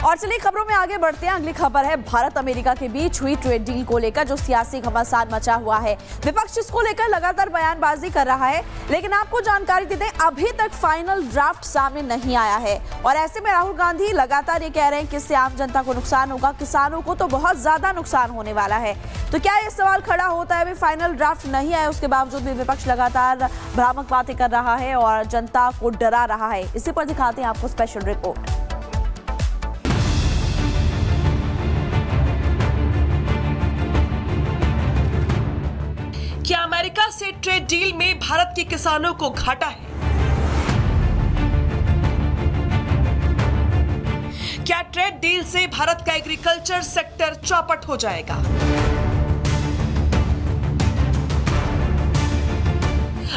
और चलिए खबरों में आगे बढ़ते हैं। अगली खबर है भारत अमेरिका के बीच हुई ट्रेड डील को लेकर जो सियासी घमासान मचा हुआ है। विपक्ष इसको लेकर लगातार बयानबाजी कर रहा है, लेकिन आपको जानकारी दे दें अभी तक फाइनल ड्राफ्ट सामने नहीं आया है। और ऐसे में राहुल गांधी लगातार ये कह रहे हैं कि इससे आम जनता को नुकसान होगा, किसानों को तो बहुत ज्यादा नुकसान होने वाला है। तो क्या ये सवाल खड़ा होता है, अभी फाइनल ड्राफ्ट नहीं आया उसके बावजूद भी विपक्ष लगातार भ्रामक बातें कर रहा है और जनता को डरा रहा है। इसी पर दिखाते हैं आपको स्पेशल रिपोर्ट। क्या अमेरिका से ट्रेड डील में भारत के किसानों को घाटा है? क्या ट्रेड डील से भारत का एग्रीकल्चर सेक्टर चौपट हो जाएगा?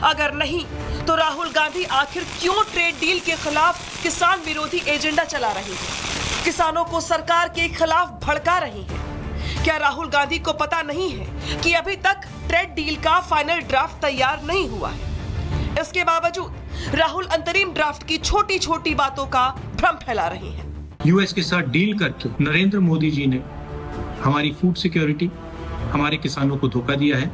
अगर नहीं तो राहुल गांधी आखिर क्यों ट्रेड डील के खिलाफ किसान विरोधी एजेंडा चला रहे हैं, किसानों को सरकार के खिलाफ भड़का रहे हैं? क्या राहुल गांधी को पता नहीं है कि अभी तक ट्रेड डील का फाइनल ड्राफ्ट तैयार नहीं हुआ है? इसके बावजूद राहुल अंतरिम ड्राफ्ट की छोटी छोटी बातों का भ्रम फैला रहे हैं। यूएस के साथ डील करके नरेंद्र मोदी जी ने हमारी फूड सिक्योरिटी, हमारे किसानों को धोखा दिया है।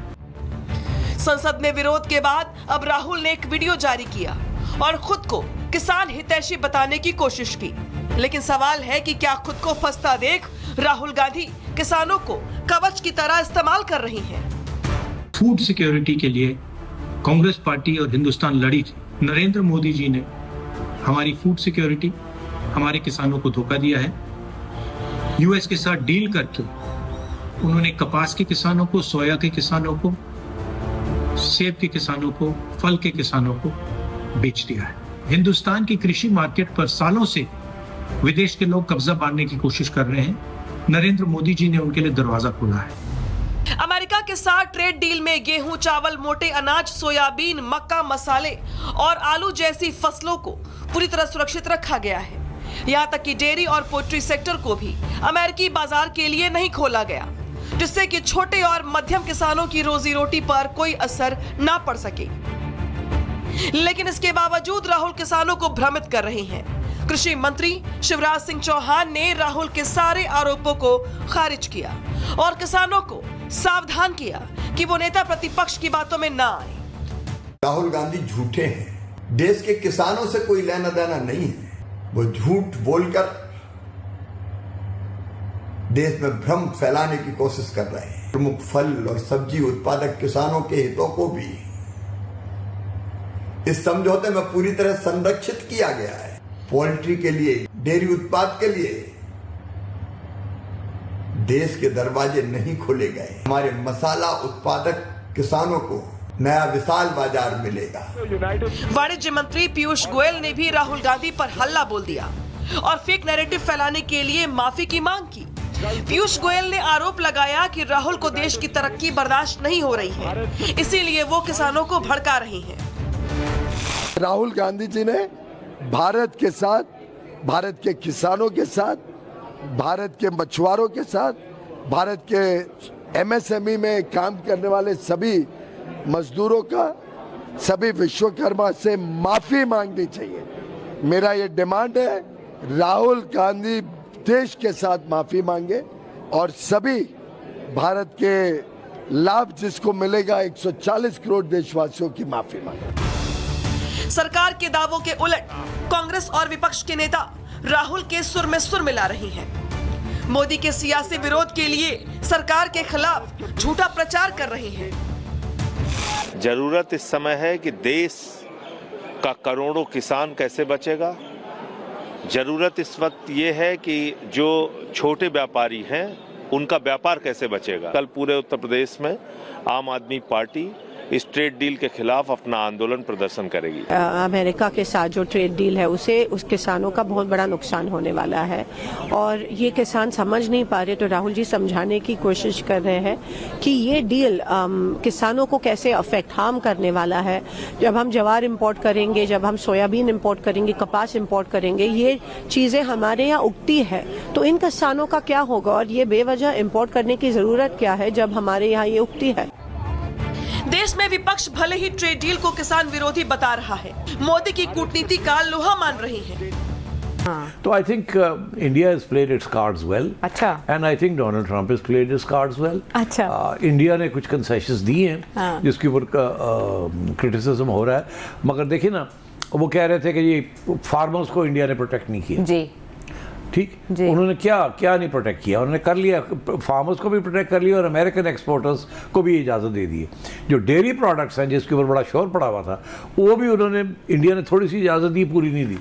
संसद में विरोध के बाद अब राहुल ने एक वीडियो जारी किया और खुद को किसान हितैषी बताने की कोशिश की। लेकिन सवाल है कि क्या खुद को फंसता देख राहुल गांधी किसानों को कवच की तरह इस्तेमाल कर रही हैं? फूड सिक्योरिटी के लिए कांग्रेस पार्टी और हिंदुस्तान लड़ी थी। नरेंद्र मोदी जी ने हमारी फूड सिक्योरिटी, हमारे किसानों को धोखा दिया है। यूएस के साथ डील करके उन्होंने कपास के किसानों को, सोया के किसानों को, सेब के किसानों को, फल के किसानों को बेच दिया है। हिंदुस्तान की कृषि मार्केट पर सालों से विदेश के लोग कब्जा मारने की कोशिश कर रहे हैं। नरेंद्र मोदी जी ने उनके लिए दरवाजा खोला है। अमेरिका के साथ ट्रेड डील में गेहूं, चावल, मोटे अनाज, सोयाबीन, मक्का, मसाले और आलू जैसी फसलों को पूरी तरह सुरक्षित रखा गया है। यहां तक कि डेयरी और पोल्ट्री सेक्टर को भी अमेरिकी बाजार के लिए नहीं खोला गया, जिससे कि छोटे और मध्यम किसानों की रोजी रोटी पर कोई असर ना पड़ सके। लेकिन इसके बावजूद राहुल किसानों को भ्रमित कर रहे हैं। कृषि मंत्री शिवराज सिंह चौहान ने राहुल के सारे आरोपों को खारिज किया और किसानों को सावधान किया कि वो नेता प्रतिपक्ष की बातों में ना आए। राहुल गांधी झूठे हैं, देश के किसानों से कोई लेना देना नहीं है। वो झूठ बोलकर देश में भ्रम फैलाने की कोशिश कर रहे हैं। प्रमुख फल और सब्जी उत्पादक किसानों के हितों को भी इस समझौते में पूरी तरह संरक्षित किया गया है। पोल्ट्री के लिए, डेयरी उत्पाद के लिए देश के दरवाजे नहीं खोले गए। हमारे मसाला उत्पादक किसानों को नया विशाल बाजार मिलेगा। वाणिज्य मंत्री पीयूष गोयल ने भी राहुल गांधी पर हल्ला बोल दिया और फेक नैरेटिव फैलाने के लिए माफी की मांग की। पीयूष गोयल ने आरोप लगाया कि राहुल को देश की तरक्की बर्दाश्त नहीं हो रही है, इसीलिए वो किसानों को भड़का रहे हैं। राहुल गांधी जी ने भारत के साथ, भारत के किसानों के साथ, भारत के मछुआरों के साथ, भारत के एमएसएमई में काम करने वाले सभी मजदूरों का, सभी विश्वकर्मा से माफी मांगनी चाहिए। मेरा ये डिमांड है, राहुल गांधी देश के साथ माफी मांगे और सभी भारत के लाभ जिसको मिलेगा 140 करोड़ देशवासियों की माफी मांगे। सरकार के दावों के उलट कांग्रेस और विपक्ष के नेता राहुल के सुर में सुर मिला रहे हैं। मोदी के सियासी विरोध के लिए सरकार के खिलाफ झूठा प्रचार कर रहे हैं। जरूरत इस समय है कि देश का करोड़ों किसान कैसे बचेगा। जरूरत इस वक्त ये है कि जो छोटे व्यापारी हैं उनका व्यापार कैसे बचेगा। कल पूरे उत्तर प्रदेश में आम आदमी पार्टी इस ट्रेड डील के खिलाफ अपना आंदोलन प्रदर्शन करेगी। अमेरिका के साथ जो ट्रेड डील है उसे उस किसानों का बहुत बड़ा नुकसान होने वाला है और ये किसान समझ नहीं पा रहे, तो राहुल जी समझाने की कोशिश कर रहे हैं कि ये डील किसानों को कैसे अफेक्ट, हार्म करने वाला है। जब हम ज्वार इंपोर्ट करेंगे, जब हम सोयाबीन इंपोर्ट करेंगे, कपास इंपोर्ट करेंगे, ये चीजें हमारे यहाँ उगती है, तो इन किसानों का क्या होगा और ये बेवजह इंपोर्ट करने की जरूरत क्या है जब हमारे यहाँ ये उगती है। देश में विपक्ष भले ही ट्रेड डील को किसान विरोधी बता रहा है, मोदी की कूटनीति का लोहा मान रहे हैं। तो I think India has played its cards well. अच्छा। And I think Donald Trump has played its cards well. अच्छा। इंडिया ने कुछ कंसेशंस दी हैं जिसके ऊपर क्रिटिसिज्म हो रहा है, मगर देखिए ना, वो कह रहे थे कि ये फार्मर्स को इंडिया ने प्रोटेक्ट नहीं किया। जी ठीक, जी। उन्होंने क्या नहीं प्रोटेक्ट किया, उन्होंने कर लिया, फार्मर्स को भी प्रोटेक्ट कर लिया और अमेरिकन एक्सपोर्टर्स को भी इजाज़त दे दी है। जो डेयरी प्रोडक्ट्स हैं जिसके ऊपर बड़ा शोर पड़ा हुआ था, वो भी उन्होंने, इंडिया ने थोड़ी सी इजाज़त दी, पूरी नहीं दी।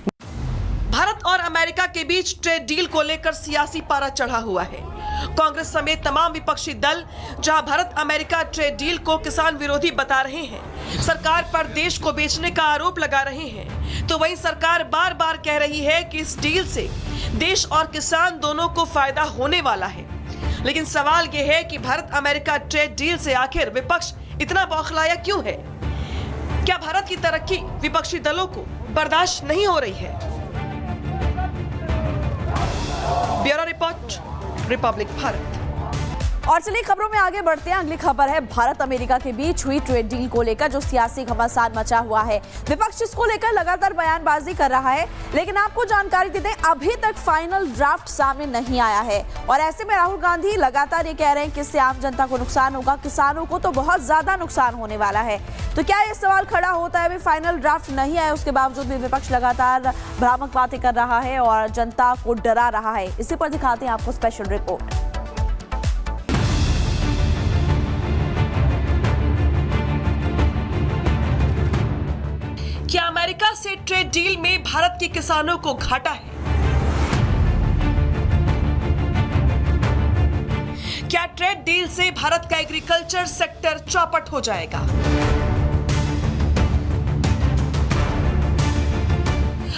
भारत और अमेरिका के बीच ट्रेड डील को लेकर सियासी पारा चढ़ा हुआ है। कांग्रेस समेत तमाम विपक्षी दल जहां भारत अमेरिका ट्रेड डील को किसान विरोधी बता रहे हैं, सरकार पर देश को बेचने का आरोप लगा रहे हैं, तो वहीं सरकार बार बार कह रही है कि इस डील से देश और किसान दोनों को फायदा होने वाला है। लेकिन सवाल यह है कि भारत अमेरिका ट्रेड डील से आखिर विपक्ष इतना बौखलाया क्यों है? क्या भारत की तरक्की विपक्षी दलों को बर्दाश्त नहीं हो रही है? Bureau report, Republic Bharat. और चलिए खबरों में आगे बढ़ते हैं। अगली खबर है भारत अमेरिका के बीच हुई ट्रेड डील को लेकर जो सियासी घमासान मचा हुआ है। विपक्ष इसको लेकर लगातार बयानबाजी कर रहा है, लेकिन आपको जानकारी दे दें, अभी तक फाइनल ड्राफ्ट सामने नहीं आया है। और ऐसे में राहुल गांधी लगातार ये कह रहे हैं कि इससे आम जनता को नुकसान होगा, किसानों को तो बहुत ज्यादा नुकसान होने वाला है। तो क्या ये सवाल खड़ा होता है, अभी फाइनल ड्राफ्ट नहीं आया, उसके बावजूद भी विपक्ष लगातार भ्रामक बातें कर रहा है और जनता को डरा रहा है। इसी पर दिखाते हैं आपको स्पेशल रिपोर्ट। क्या अमेरिका से ट्रेड डील में भारत के किसानों को घाटा है? क्या ट्रेड डील से भारत का एग्रीकल्चर सेक्टर चौपट हो जाएगा?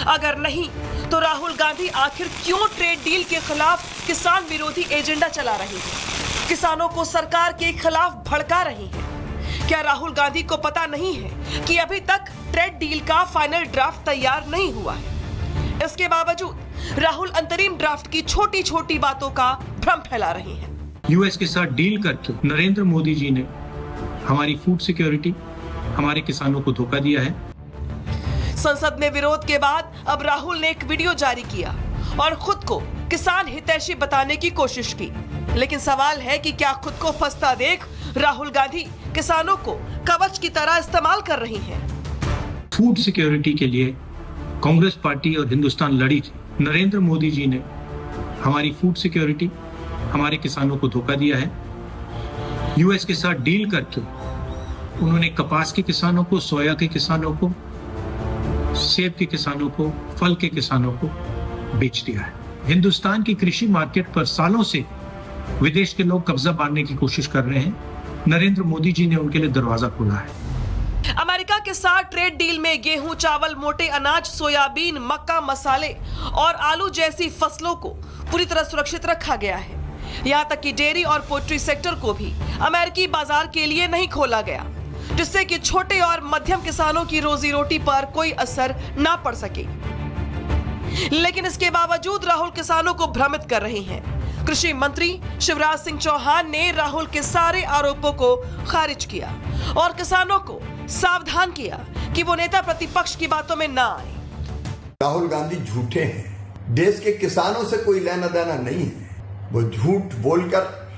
अगर नहीं, तो राहुल गांधी आखिर क्यों ट्रेड डील के खिलाफ किसान विरोधी एजेंडा चला रहे हैं, किसानों को सरकार के खिलाफ भड़का रहे हैं? क्या राहुल गांधी को पता नहीं है कि अभी तक ट्रेड डील का फाइनल ड्राफ्ट तैयार नहीं हुआ है? इसके बावजूद राहुल अंतरिम ड्राफ्ट की छोटी छोटी बातों का भ्रम फैला रहे हैं। यूएस के साथ डील करके नरेंद्र मोदी जी ने हमारी फूड सिक्योरिटी, हमारे किसानों को धोखा दिया है। संसद में विरोध के बाद अब राहुल ने एक वीडियो जारी किया और खुद को किसान हितैषी बताने की कोशिश की। लेकिन सवाल है कि क्या खुद को फंसता देख राहुल गांधी किसानों को कवच की तरह इस्तेमाल कर रही हैं? फूड सिक्योरिटी के लिए कांग्रेस पार्टी और हिंदुस्तान लड़ी थी। नरेंद्र मोदी जी ने हमारी फूड सिक्योरिटी, हमारे किसानों को धोखा दिया है। यूएस के साथ डील करके उन्होंने कपास के किसानों को, सोया के किसानों को, सेब के किसानों को, फल के किसानों को बेच दिया है। हिंदुस्तान की कृषि मार्केट पर सालों से विदेश के लोग कब्जा पाने की कोशिश कर रहे हैं। नरेंद्र मोदी जी ने उनके लिए दरवाजा खोला है। अमेरिका के साथ ट्रेड डील में गेहूं, चावल, मोटे अनाज, सोयाबीन, मक्का, मसाले और आलू जैसी फसलों को पूरी तरह सुरक्षित रखा गया है। यहां तक कि डेयरी और पोल्ट्री सेक्टर को भी अमेरिकी बाजार के लिए नहीं खोला गया, जिससे कि छोटे और मध्यम किसानों की रोजी रोटी पर कोई असर ना पड़ सके। लेकिन इसके बावजूद राहुल किसानों को भ्रमित कर रहे हैं। कृषि मंत्री शिवराज सिंह चौहान ने राहुल के सारे आरोपों को खारिज किया और किसानों को सावधान किया कि वो नेता प्रतिपक्ष की बातों में ना आए। राहुल गांधी झूठे हैं, देश के किसानों से कोई लेना देना नहीं है। वो झूठ बोलकर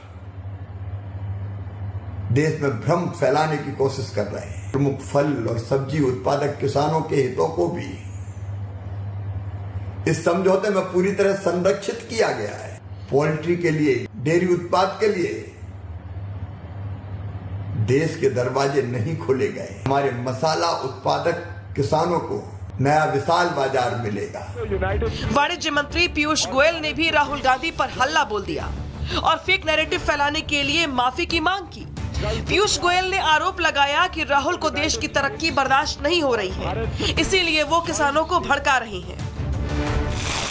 देश में भ्रम फैलाने की कोशिश कर रहे हैं। प्रमुख फल और सब्जी उत्पादक किसानों के हितों को भी इस समझौते में पूरी तरह संरक्षित किया गया है। पोल्ट्री के लिए, डेयरी उत्पाद के लिए देश के दरवाजे नहीं खोले गए। हमारे मसाला उत्पादक किसानों को नया विशाल बाजार मिलेगा। वाणिज्य मंत्री पीयूष गोयल ने भी राहुल गांधी पर हल्ला बोल दिया और फेक नैरेटिव फैलाने के लिए माफी की मांग की। पीयूष गोयल ने आरोप लगाया कि राहुल को देश की तरक्की बर्दाश्त नहीं हो रही है, इसीलिए वो किसानों को भड़का रहे हैं।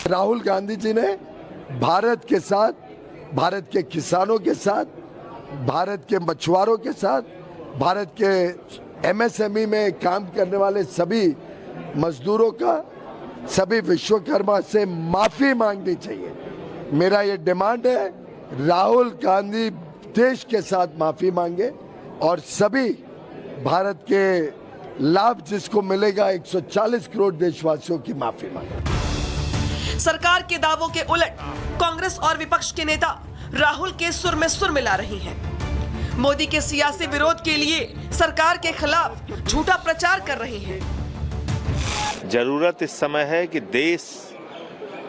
राहुल गांधी जी ने भारत के साथ, भारत के किसानों के साथ, भारत के मछुआरों के साथ, भारत के एमएसएमई में काम करने वाले सभी मजदूरों का, सभी विश्वकर्मा से माफी मांगनी चाहिए। मेरा ये डिमांड है, राहुल गांधी देश के साथ माफी मांगे और सभी भारत के लाभ जिसको मिलेगा 140 करोड़ देशवासियों की माफी मांगे। सरकार के दावों के उलट कांग्रेस और विपक्ष के नेता राहुल के सुर में सुर मिला रही हैं। मोदी के सियासी विरोध के लिए सरकार के खिलाफ झूठा प्रचार कर रही हैं। जरूरत इस समय है कि देश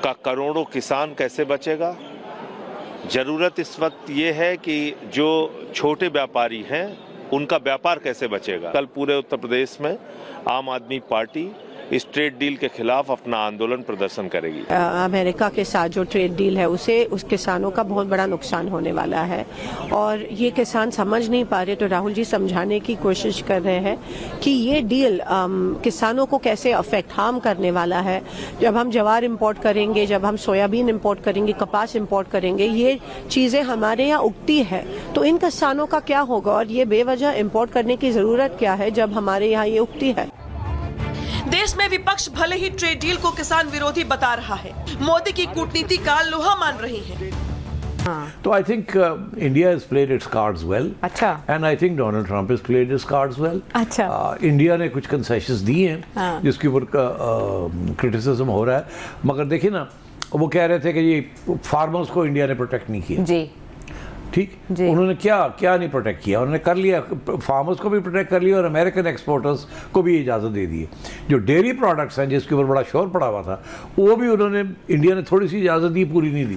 का करोड़ों किसान कैसे बचेगा। जरूरत इस वक्त ये है कि जो छोटे व्यापारी हैं उनका व्यापार कैसे बचेगा। कल पूरे उत्तर प्रदेश में आम आदमी पार्टी इस ट्रेड डील के खिलाफ अपना आंदोलन प्रदर्शन करेगी। अमेरिका के साथ जो ट्रेड डील है उसे उस किसानों का बहुत बड़ा नुकसान होने वाला है और ये किसान समझ नहीं पा रहे, तो राहुल जी समझाने की कोशिश कर रहे हैं कि ये डील किसानों को कैसे अफेक्ट हार्म करने वाला है। जब हम ज्वार इंपोर्ट करेंगे, जब हम सोयाबीन इंपोर्ट करेंगे, कपास इंपोर्ट करेंगे, ये चीज़ें हमारे यहाँ उगती है, तो इन किसानों का क्या होगा और ये बेवजह इंपोर्ट करने की ज़रूरत क्या है जब हमारे यहाँ ये उगती है। देश में विपक्ष भले ही ट्रेड डील को किसान विरोधी बता रहा है, मोदी की कूटनीति का लोहा मान रही है। तो I think India has played its cards well. अच्छा। And I think Donald Trump has played its cards well. अच्छा। इंडिया ने कुछ कंसेशंस दी हैं जिसके ऊपर क्रिटिसिज्म हो रहा है, मगर देखिए ना, वो कह रहे थे कि ये फार्मर्स को इंडिया ने प्रोटेक्ट नहीं किया। जी ठीक, उन्होंने क्या नहीं प्रोटेक्ट किया, उन्होंने कर लिया, फार्मर्स को भी प्रोटेक्ट कर लिया और अमेरिकन एक्सपोर्टर्स को भी इजाज़त दे दी है। जो डेयरी प्रोडक्ट्स हैं जिसके ऊपर बड़ा शोर पड़ा हुआ था, वो भी उन्होंने, इंडिया ने थोड़ी सी इजाज़त दी, पूरी नहीं दी।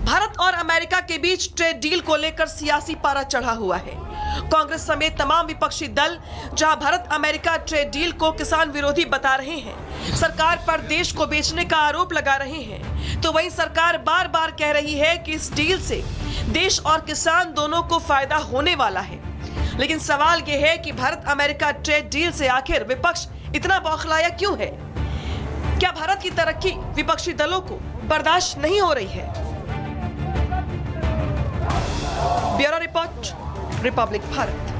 भारत और अमेरिका के बीच ट्रेड डील को लेकर सियासी पारा चढ़ा हुआ है। कांग्रेस समेत तमाम विपक्षी दल जहां भारत अमेरिका ट्रेड डील को किसान विरोधी बता रहे हैं, सरकार पर देश को बेचने का आरोप लगा रहे हैं, तो वहीं सरकार बार बार कह रही है कि इस डील से देश और किसान दोनों को फायदा होने वाला है। लेकिन सवाल यह है कि भारत अमेरिका ट्रेड डील से आखिर विपक्ष इतना बौखलाया क्यों है? क्या भारत की तरक्की विपक्षी दलों को बर्दाश्त नहीं हो रही है? Bureau report, Republic Bharat.